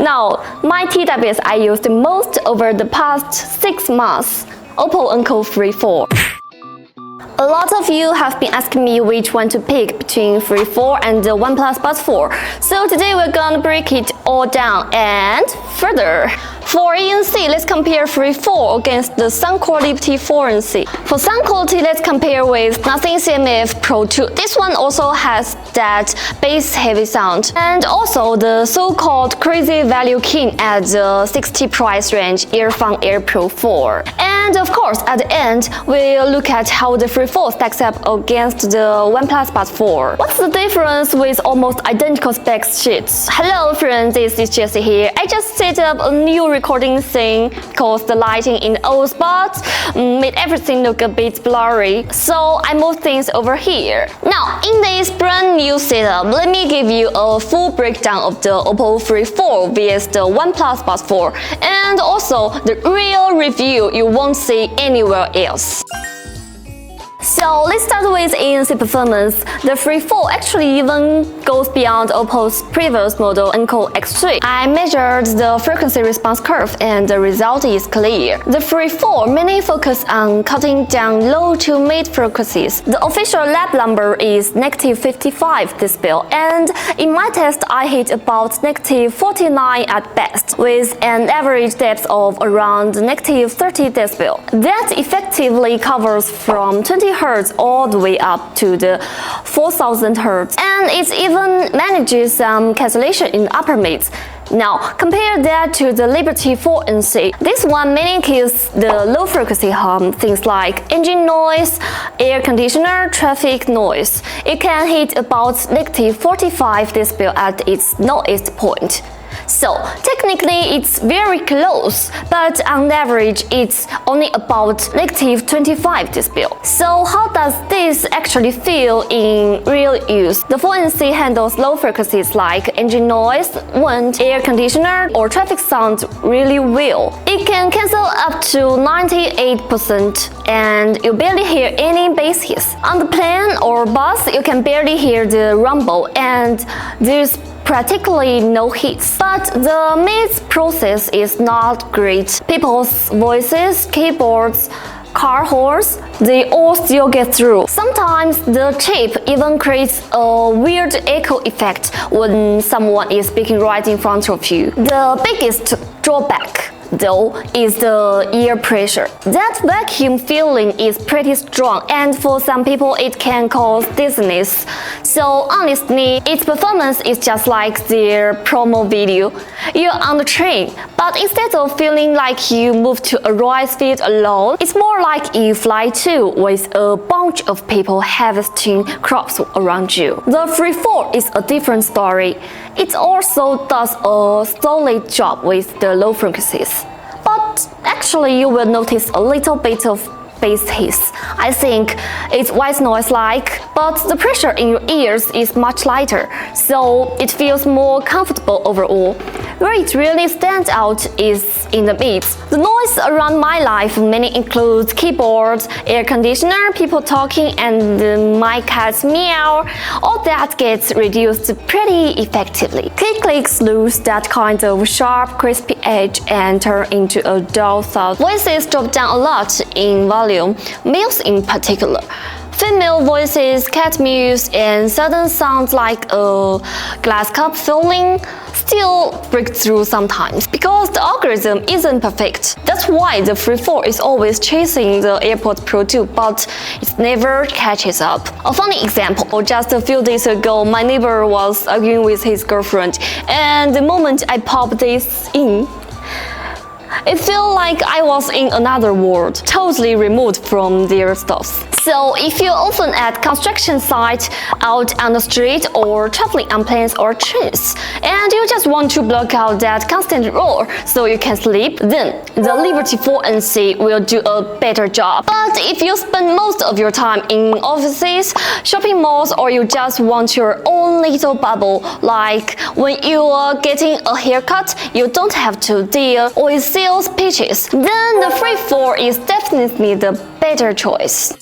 Now, my TWS I used the most over the past 6 months, Oppo Enco 3-4. A lot of you have been asking me which one to pick between 3-4 and the OnePlus Buds 4. So today we're gonna break it all down and further. For ANC, let's compare 3-4 against the sound quality 4NC. For sound quality, let's compare with Nothing CMF Pro 2. This one also has that bass heavy sound. And also the so-called crazy value king at the 60 price range, Earphone Air Pro 4. And of course, at the end, we'll look at how the 3-4 stacks up against the OnePlus Buds 4. What's the difference with almost identical spec sheets? Hello friends, this is Jessie here. I just set up a new recording thing because the lighting in the old spots made everything look a bit blurry. So I moved things over here. Now, in this brand new setup, let me give you a full breakdown of the Oppo 3-4 vs the OnePlus Buds 4 and also the real review you won't see anywhere else. So let's start with ANC performance. The 3-4 actually even goes beyond Oppo's previous model Enco X3. I measured the frequency response curve and the result is clear. The 3-4 mainly focus on cutting down low to mid frequencies. The official lab number is -55 decibel, and in my test I hit about -49 at best, with an average depth of around -30 decibel. That effectively covers from 20 Hz all the way up to the 4000 Hz, and it even manages some cancellation in the upper mids. Now, compare that to the Liberty 4NC. This one mainly kills the low frequency hum, things like engine noise, air conditioner, traffic noise. It can hit about -45 decibel at its lowest point. So, technically it's very close, but on average it's only about -25 decibel. So how does this actually feel in real use? The 4NC handles low frequencies like engine noise, wind, air conditioner, or traffic sound really well. It can cancel up to 98% and you barely hear any bass hiss. On the plane or bus, you can barely hear the rumble and there's practically no hits. But the mix process is not great. People's voices, keyboards, car horns, they all still get through. Sometimes the chip even creates a weird echo effect when someone is speaking right in front of you. The biggest drawback though is the ear pressure. That vacuum feeling is pretty strong and for some people it can cause dizziness. So honestly, its performance is just like their promo video. You're on the train, but instead of feeling like you move to a right speed alone, it's more like you fly too with a bunch of people harvesting crops around you. The 3-4 is a different story. It also does a solid job with the low frequencies. But actually you will notice a little bit of bass hiss. I think it's white noise-like, but the pressure in your ears is much lighter, so it feels more comfortable overall. Where it really stands out is in the mids. The noise around my life mainly includes keyboards, air conditioner, people talking, and my cat's meow. All that gets reduced pretty effectively. Clicks lose that kind of sharp, crispy edge and turn into a dull thud. Voices drop down a lot in volume, males in particular. Female voices, cat mews, and sudden sounds like a glass cup filling still break through sometimes because the algorithm isn't perfect. That's why the 3-4 is always chasing the AirPods Pro 2, but it never catches up. A funny example, just a few days ago, my neighbor was arguing with his girlfriend, and the moment I popped this in, it felt like I was in another world, totally removed from their stuff. So if you're often at construction site, out on the street, or traveling on planes or trains, and you just want to block out that constant roar so you can sleep, then the Liberty 4NC will do a better job. But if you spend most of your time in offices, shopping malls, or you just want your own little bubble, like when you are getting a haircut, you don't have to deal with sales pitches, then the 3-4 is definitely the better choice.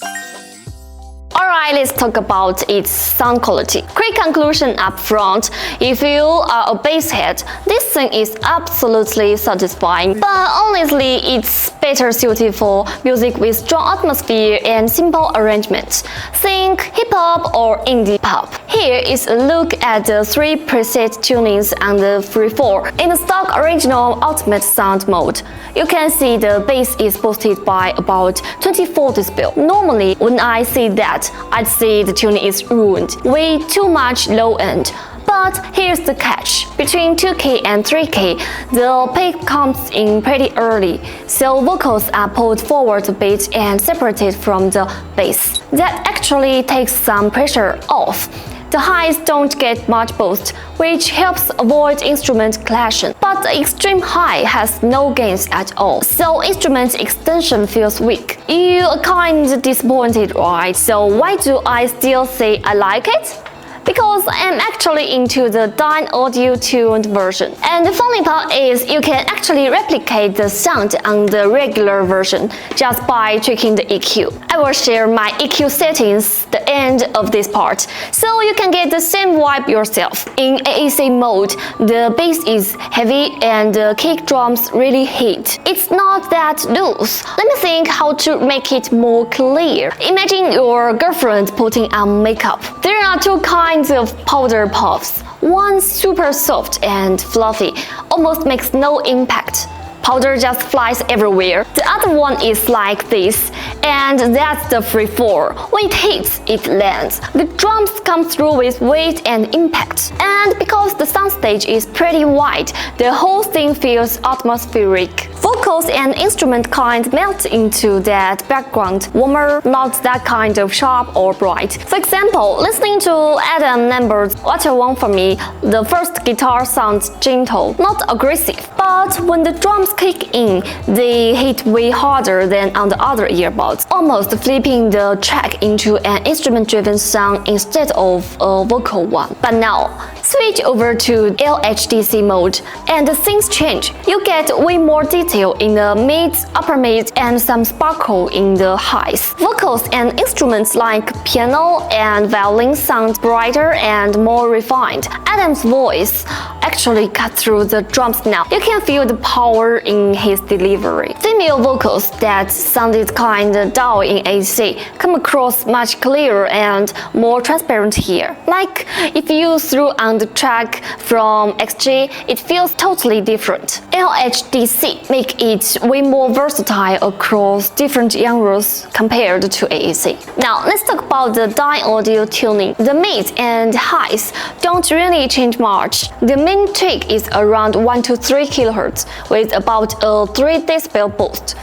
Alright, let's talk about its sound quality. Quick conclusion up front. If you are a bass head, this thing is absolutely satisfying. But honestly, it's better suited for music with strong atmosphere and simple arrangements. Think hip-hop or indie pop. Here is a look at the 3 preset tunings on the Free 4. In the stock original ultimate sound mode, you can see the bass is boosted by about 24 decibel. Normally, when I see that, I'd say the tuning is ruined, way too much low end. But here's the catch. Between 2K and 3K, the peak comes in pretty early, so vocals are pulled forward a bit and separated from the bass. That actually takes some pressure off. The highs don't get much boost, which helps avoid instrument clashing. But the extreme high has no gains at all, so instrument extension feels weak. You're kind disappointed, right? So why do I still say I like it? Because I'm actually into the Dynaudio tuned version. And the funny part is you can actually replicate the sound on the regular version just by tweaking the EQ. I will share my EQ settings at the end of this part, so you can get the same vibe yourself. In AAC mode, the bass is heavy and the kick drums really hit. It's not that loose. Let me think how to make it more clear. Imagine your girlfriend putting on makeup. There are two kinds of powder puffs. One super soft and fluffy, almost makes no impact. Powder just flies everywhere. The other one is like this, and that's the Free 4. When it hits, it lands. The drums come through with weight and impact. And because the soundstage is pretty wide, the whole thing feels atmospheric. Vocals and instrument kind melt into that background, warmer, not that kind of sharp or bright. For example, listening to Adam Lambert's What You Want From Me, the first guitar sounds gentle, not aggressive. But when the drums kick in, they hit way harder than on the other earbuds, almost flipping the track into an instrument-driven sound instead of a vocal one. But now, switch over to LHDC mode and things change. You get way more detail in the mids, upper mids, and some sparkle in the highs. Vocals and instruments like piano and violin sound brighter and more refined. Adam's voice actually cut through the drums now. You can feel the power in his delivery. Female vocals that sounded kinda dull in AC come across much clearer and more transparent here. Like if you threw on the track from XG, it feels totally different. LHDC make it way more versatile across different genres compared to AAC. Now let's talk about the Dynaudio tuning. The mids and highs don't really change much. The main tweak is around 1 to 3 kHz with about a 3 decibel boost.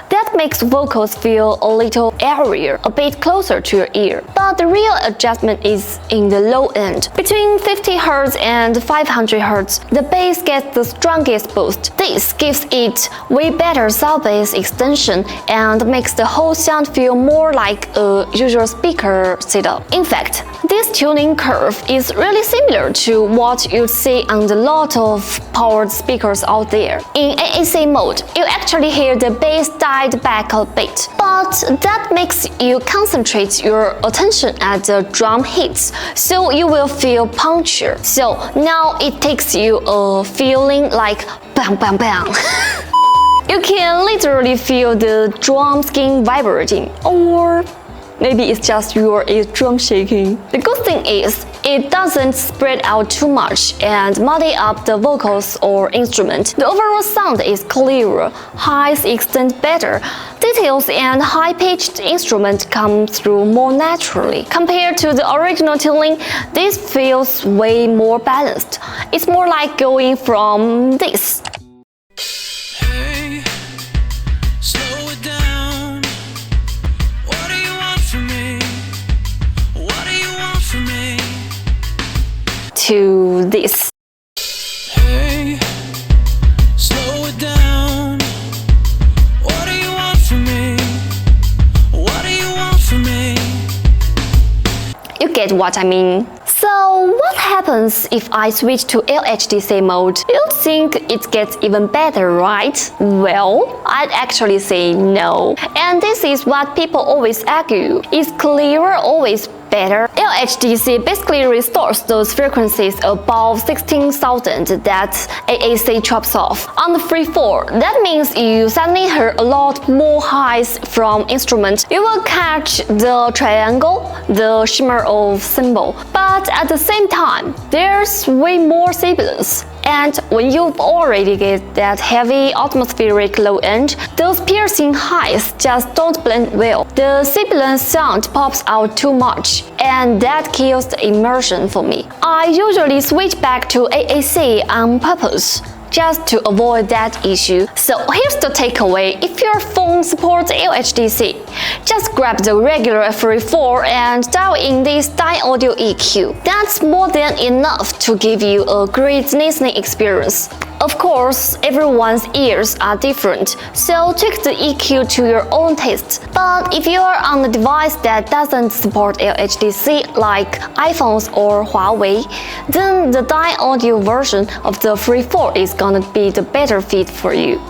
That makes vocals feel a little airier, a bit closer to your ear. But the real adjustment is in the low end. Between 50 Hz and 500 Hz, the bass gets the strongest boost. This gives it way better sound bass extension and makes the whole sound feel more like a usual speaker setup. In fact, this tuning curve is really similar to what you'd see on the lot of powered speakers out there. In AAC mode, you actually hear the bass died back a bit, but that makes you concentrate your attention at the drum hits, so you will feel punchier. So now it takes you a feeling like bang bang bang. You can literally feel the drum skin vibrating, or maybe it's just your eardrum shaking. The good thing is, it doesn't spread out too much and muddy up the vocals or instrument. The overall sound is clearer, highs extend better, details and high-pitched instruments come through more naturally. Compared to the original tuning, this feels way more balanced. It's more like going from this. To this. Hey, slow it down. What do you want from me? What do you want from me? You get what I mean. So what happens if I switch to LHDC mode? You'd think it gets even better, right? Well, I'd actually say no. And this is what people always argue. Is clearer always better? LHDC basically restores those frequencies above 16,000 that AAC chops off. On the free-fall, that means you suddenly hear a lot more highs from instruments. You will catch the triangle, the shimmer of cymbal, but at the same time, there's way more sibilance. And when you've already get that heavy atmospheric low end, those piercing highs just don't blend well. The sibilant sound pops out too much, and that kills the immersion for me. I usually switch back to AAC on purpose, just to avoid that issue. So here's the takeaway. If your phone supports LHDC, just grab the regular free-fall and dial in this Dynaudio EQ. That's more than enough to give you a great listening experience. Of course, everyone's ears are different, so tweak the EQ to your own taste. But if you're on a device that doesn't support LHDC like iPhones or Huawei, then the Dynaudio version of the free-fall is gonna be the better fit for you.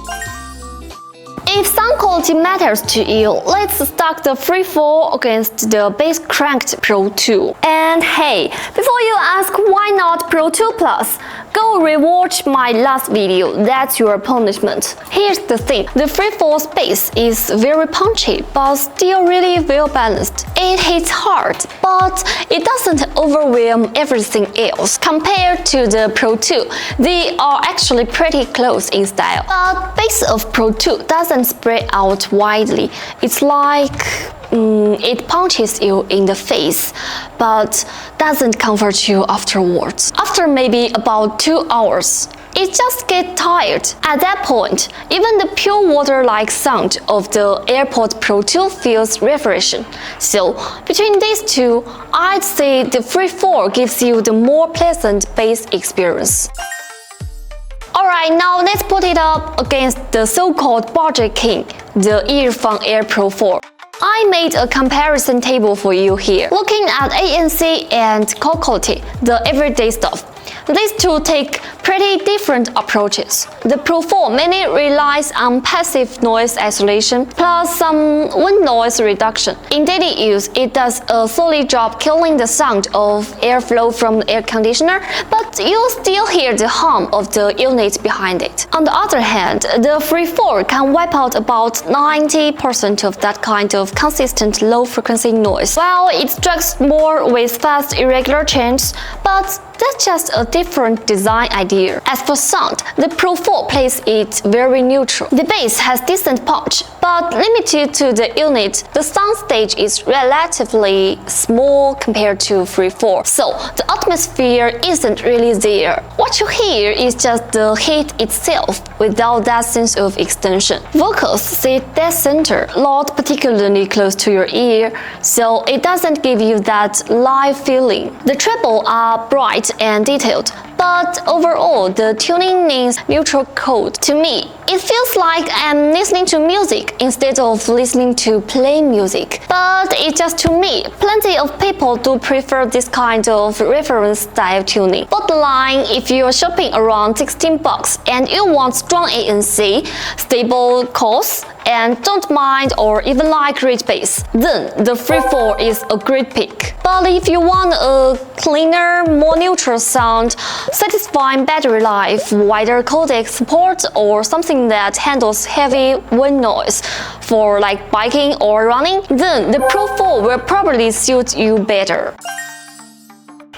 If sound quality matters to you, let's stack the free-fall against the bass-cranked Pro 2. And hey, before you ask why not Pro 2 Plus, go rewatch my last video, that's your punishment. Here's the thing, the free-fall bass is very punchy but still really well balanced. It hits hard, but it doesn't overwhelm everything else. Compared to the Pro 2, they are actually pretty close in style. But bass of Pro 2 doesn't spread out widely. It's like it punches you in the face, but doesn't comfort you afterwards. After maybe about 2 hours, it just gets tired. At that point, even the pure water-like sound of the AirPods Pro 2 feels refreshing. So, between these two, I'd say the free-fall gives you the more pleasant bass experience. Alright, now let's put it up against the so-called budget king, the Earphone Air Pro 4. I made a comparison table for you here, looking at ANC and call quality, the everyday stuff. These two take pretty different approaches. The Pro 4 mainly relies on passive noise isolation plus some wind noise reduction. In daily use, it does a solid job killing the sound of airflow from the air conditioner, but you'll still hear the hum of the unit behind it. On the other hand, the Free 4 can wipe out about 90% of that kind of consistent low-frequency noise, while it struggles more with fast, irregular changes, but that's just a different design idea. As for sound, the Pro 4 plays it very neutral. The bass has decent punch, but limited to the unit, the soundstage is relatively small compared to Free 4, so the atmosphere isn't really there. What you hear is just the hit itself without that sense of extension. Vocals sit dead center, not particularly close to your ear, so it doesn't give you that live feeling. The treble are bright and detailed, but overall the tuning is neutral cold. To me, it feels like I'm listening to music instead of listening to plain music. But it's just to me, plenty of people do prefer this kind of reference style tuning. Bottom line, if you're shopping around $16 and you want strong ANC, stable calls, and don't mind or even like rich bass, then the Free 4 is a great pick. But if you want a cleaner, more neutral sound, satisfying battery life, wider codec support, or something that handles heavy wind noise for like biking or running, then the Pro 4 will probably suit you better.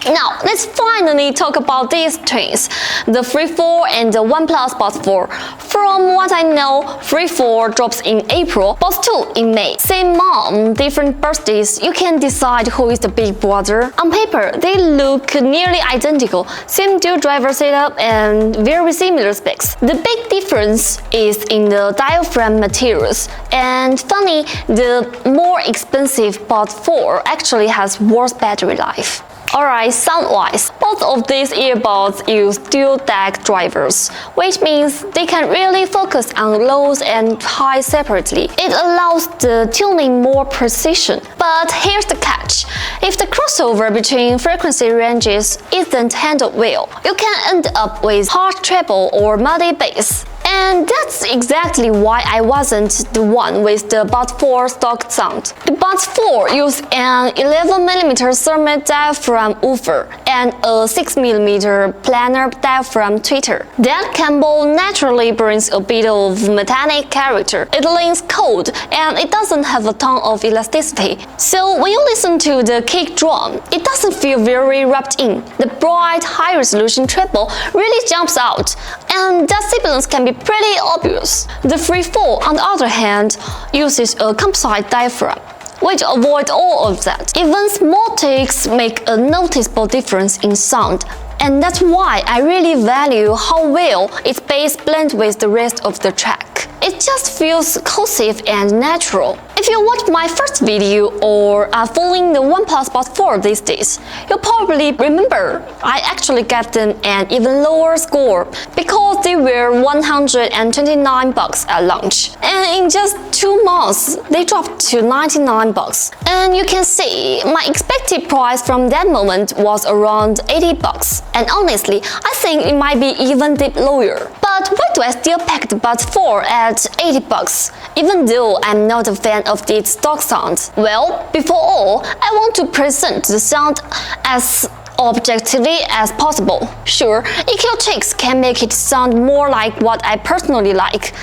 Now, let's finally talk about these twins, the Free 4 and the OnePlus Buds 4. From what I know, Free 4 drops in April, Buds 2 in May. Same mom, different birthdays, you can decide who is the big brother. On paper, they look nearly identical, same dual driver setup and very similar specs. The big difference is in the diaphragm materials. And funny, the more expensive Buds 4 actually has worse battery life. Alright, sound-wise, both of these earbuds use dual-deck drivers, which means they can really focus on lows and highs separately. It allows the tuning more precision. But here's the catch. If the crossover between frequency ranges isn't handled well, you can end up with harsh treble or muddy bass. And that's exactly why I wasn't the one with the Buds 4 stock sound. The Buds 4 use an 11mm ceramic diaphragm woofer and a 6mm planar diaphragm tweeter. That combo naturally brings a bit of metallic character. It leans cold and it doesn't have a ton of elasticity. So when you listen to the kick drum, it doesn't feel very rubbed in. The bright, high-resolution treble really jumps out, and that sibilance can be pretty obvious. The Free 4, on the other hand, uses a composite diaphragm, which avoids all of that. Even small takes make a noticeable difference in sound, and that's why I really value how well its bass blends with the rest of the track. It just feels cohesive and natural. If you watched my first video or are following the OnePlus Buds 4 these days, you'll probably remember I actually gave them an even lower score because they were $129 at launch. And in just 2 months, they dropped to $99. And you can see my expected price from that moment was around $80. And honestly, I think it might be even dip lower. But why do I still pack the Buds 4 at $80, even though I'm not a fan of its stock sound? Well, before all, I want to present the sound as objectively as possible. Sure, EQ tricks can make it sound more like what I personally like,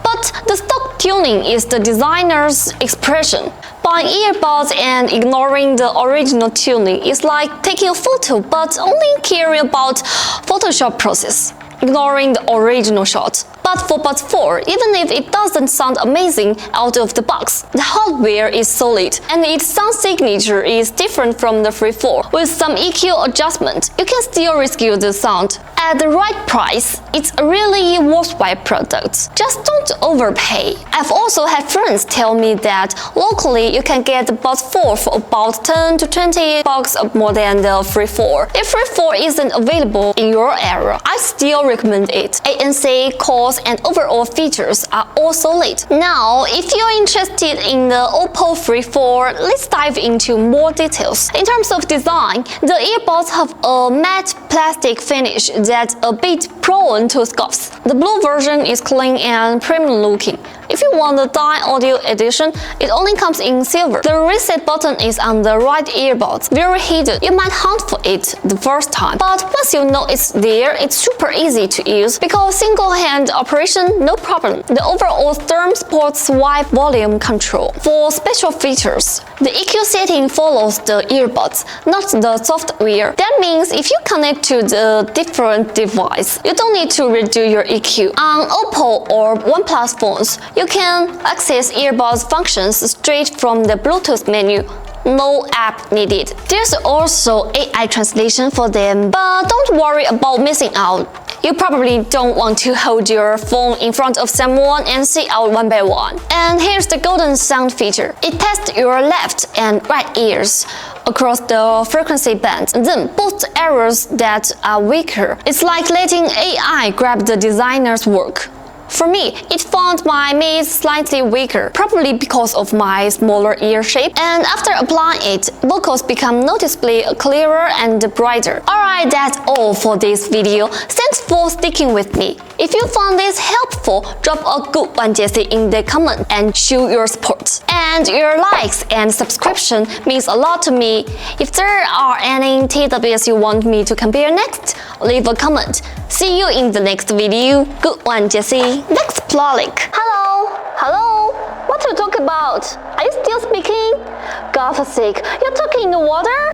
but the stock tuning is the designer's expression. Buying earbuds and ignoring the original tuning is like taking a photo but only caring about Photoshop process, ignoring the original shot. But for Buds 4, even if it doesn't sound amazing out of the box, the hardware is solid and its sound signature is different from the Free 4. With some EQ adjustment, you can still rescue the sound. At the right price, it's a really worthwhile product. Just don't overpay. I've also had friends tell me that locally you can get the Buds 4 for about $10 to $20 more than the Free 4. If Free 4 isn't available in your area, I still recommend it. ANC, cost, and overall features are all solid. Now, if you're interested in the Oppo Free 4, let's dive into more details. In terms of design, the earbuds have a matte plastic finish that's a bit prone to scuffs. The blue version is clean and premium looking. If you want the Dye Audio edition, it only comes in silver. The reset button is on the right earbuds, very hidden. You might hunt for it the first time, but once you know it's there, it's super easy to use because single-hand operation, no problem. The overall term supports wide volume control. For special features, the EQ setting follows the earbuds, not the software. That means if you connect to the different device, you don't need to redo your EQ. On Oppo or OnePlus phones, you can access earbuds functions straight from the Bluetooth menu. No app needed. There's also AI translation for them, but don't worry about missing out. You probably don't want to hold your phone in front of someone and see out one by one. And here's the golden sound feature. It tests your left and right ears across the frequency band, then boosts areas that are weaker. It's like letting AI grab the designer's work. For me, it found my mids slightly weaker, probably because of my smaller ear shape, and after applying it, vocals become noticeably clearer and brighter. Alright, that's all for this video. Thanks for sticking with me. If you found this helpful, drop a good one Jessie in the comment and show your support. And your likes and subscription means a lot to me. If there are any TWS you want me to compare next, leave a comment. See you in the next video. Good one, Jessie. Next Plolic. Hello? What to talk about? Are you still speaking? God for sake, you're talking in the water?